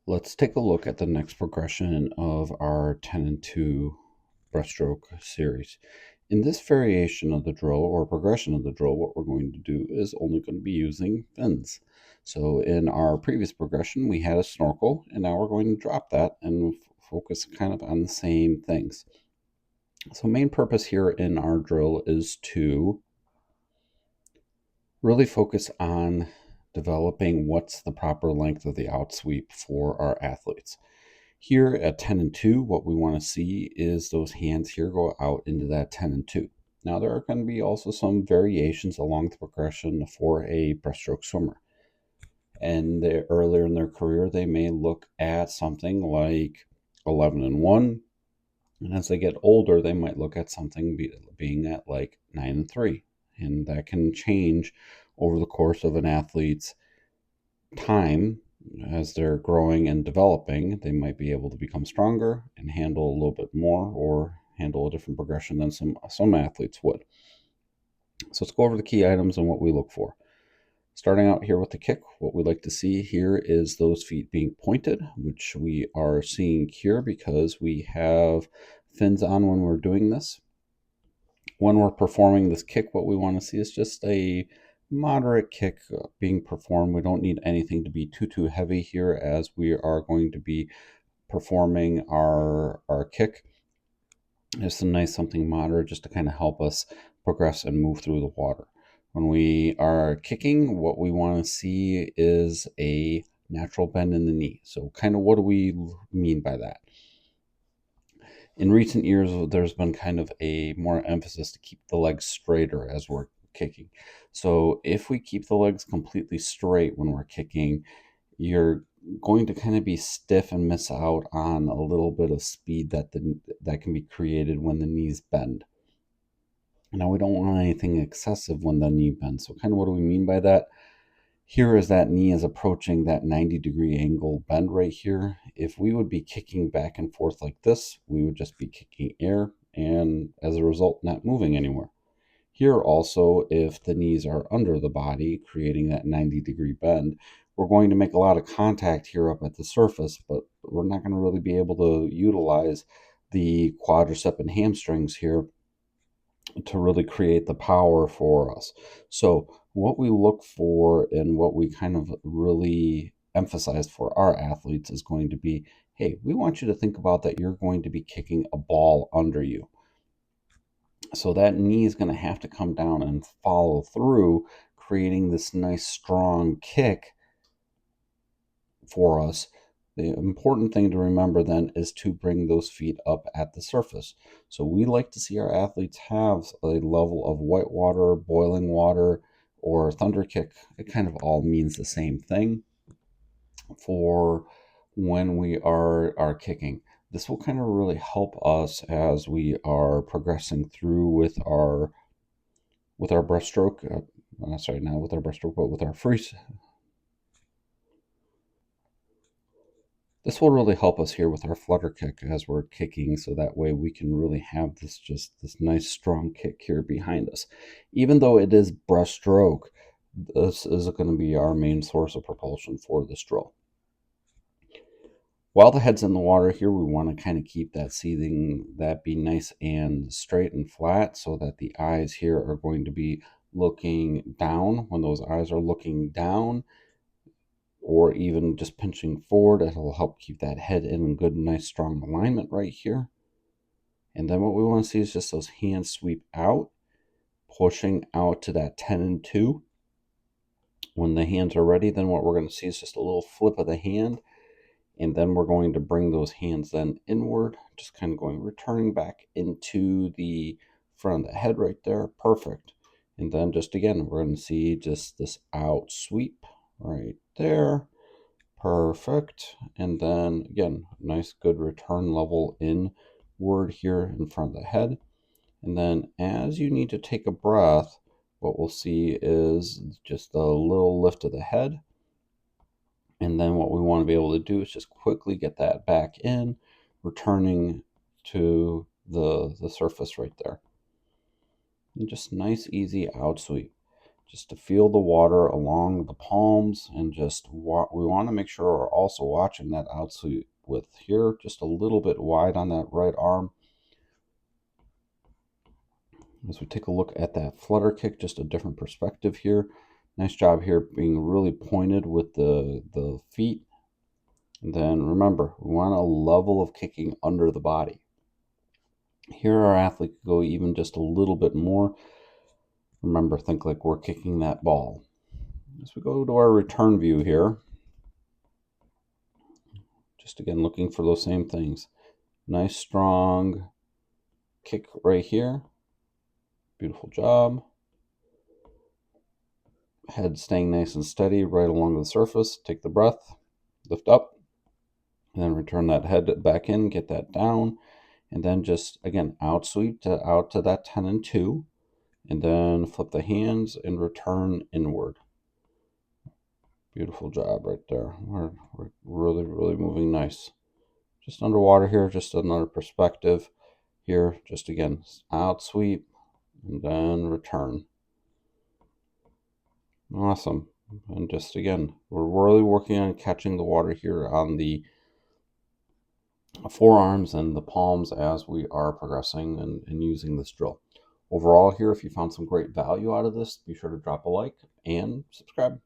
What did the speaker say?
Let's take a look at the next progression of our 10 and 2 breaststroke series. In this variation of the drill or progression of the drill, what we're going to do is only going to be using fins. So in our previous progression, we had a snorkel, and now we're going to drop that and focus kind of on the same things. So main purpose here in our drill is to really focus on developing what's the proper length of the outsweep for our athletes. Here at 10 and 2, what we want to see is those hands here go out into that 10 and 2. Now, there are going to be also some variations along the progression for a breaststroke swimmer. And earlier in their career, they may look at something like 11 and 1. And as they get older, they might look at something being at like 9 and 3. And that can change over the course of an athlete's time. As they're growing and developing, they might be able to become stronger and handle a little bit more, or handle a different progression than some athletes would. So let's go over the key items and what we look for. Starting out here with the kick, what we like to see here is those feet being pointed, which we are seeing here because we have fins on when we're doing this. When we're performing this kick, what we want to see is just a moderate kick being performed. We don't need anything to be too heavy here, as we are going to be performing our kick. Just a nice something moderate just to kind of help us progress and move through the water. When we are kicking, what we want to see is a natural bend in the knee. So kind of what do we mean by that? In recent years, there's been kind of a more emphasis to keep the legs straighter as we're kicking. So if we keep the legs completely straight when we're kicking, you're going to kind of be stiff and miss out on a little bit of speed that can be created when the knees bend. Now, we don't want anything excessive when the knee bends. So kind of what do we mean by that? Here is that knee is approaching that 90-degree angle bend right here. If we would be kicking back and forth like this, we would just be kicking air and as a result, not moving anywhere. Here also, if the knees are under the body, creating that 90-degree bend, we're going to make a lot of contact here up at the surface, but we're not going to really be able to utilize the quadricep and hamstrings here to really create the power for us. So what we look for and what we kind of really emphasize for our athletes is going to be, hey, we want you to think about that you're going to be kicking a ball under you. So that knee is going to have to come down and follow through, creating this nice strong kick for us. The important thing to remember then is to bring those feet up at the surface. So we like to see our athletes have a level of white water, boiling water, or thunder kick. It kind of all means the same thing for when we are kicking. This will kind of really help us as we are progressing through with our breaststroke. Not with our breaststroke, but with our free. This will really help us here with our flutter kick as we're kicking, so that way we can really have this nice strong kick here behind us. Even though it is breaststroke, this is going to be our main source of propulsion for this drill. While the head's in the water here, we want to kind of keep that seathing, that be nice and straight and flat, so that the eyes here are going to be looking down. When those eyes are looking down, or even just pinching forward, it'll help keep that head in good, nice, strong alignment right here. And then what we want to see is just those hands sweep out, pushing out to that 10 and 2. When the hands are ready, then what we're going to see is just a little flip of the hand, and then we're going to bring those hands then inward, just kind of returning back into the front of the head right there. Perfect. And then just again, we're going to see just this out sweep right there. Perfect. And then again, nice good return level inward here in front of the head. And then as you need to take a breath, what we'll see is just a little lift of the head. And then what we want to be able to do is just quickly get that back in, returning to the surface right there. And just nice, easy out sweep. just to feel the water along the palms, and just we want to make sure we're also watching that outsweep with here just a little bit wide on that right arm. As we take a look at that flutter kick, just a different perspective here. Nice job here being really pointed with the feet. And then remember, we want a level of kicking under the body. Here our athlete could go even just a little bit more. Remember, think like we're kicking that ball. As we go to our return view here, just again looking for those same things. Nice strong kick right here. Beautiful job. Head staying nice and steady right along the surface. Take the breath, lift up, and then return that head back in, get that down, and then just again out sweep out to that 10 and 2, and then flip the hands and return inward. Beautiful job right there. We're really moving nice. Just underwater here, just another perspective here. Just again out sweep and then return. Awesome. And just again, we're really working on catching the water here on the forearms and the palms as we are progressing and using this drill. Overall here, if you found some great value out of this, be sure to drop a like and subscribe.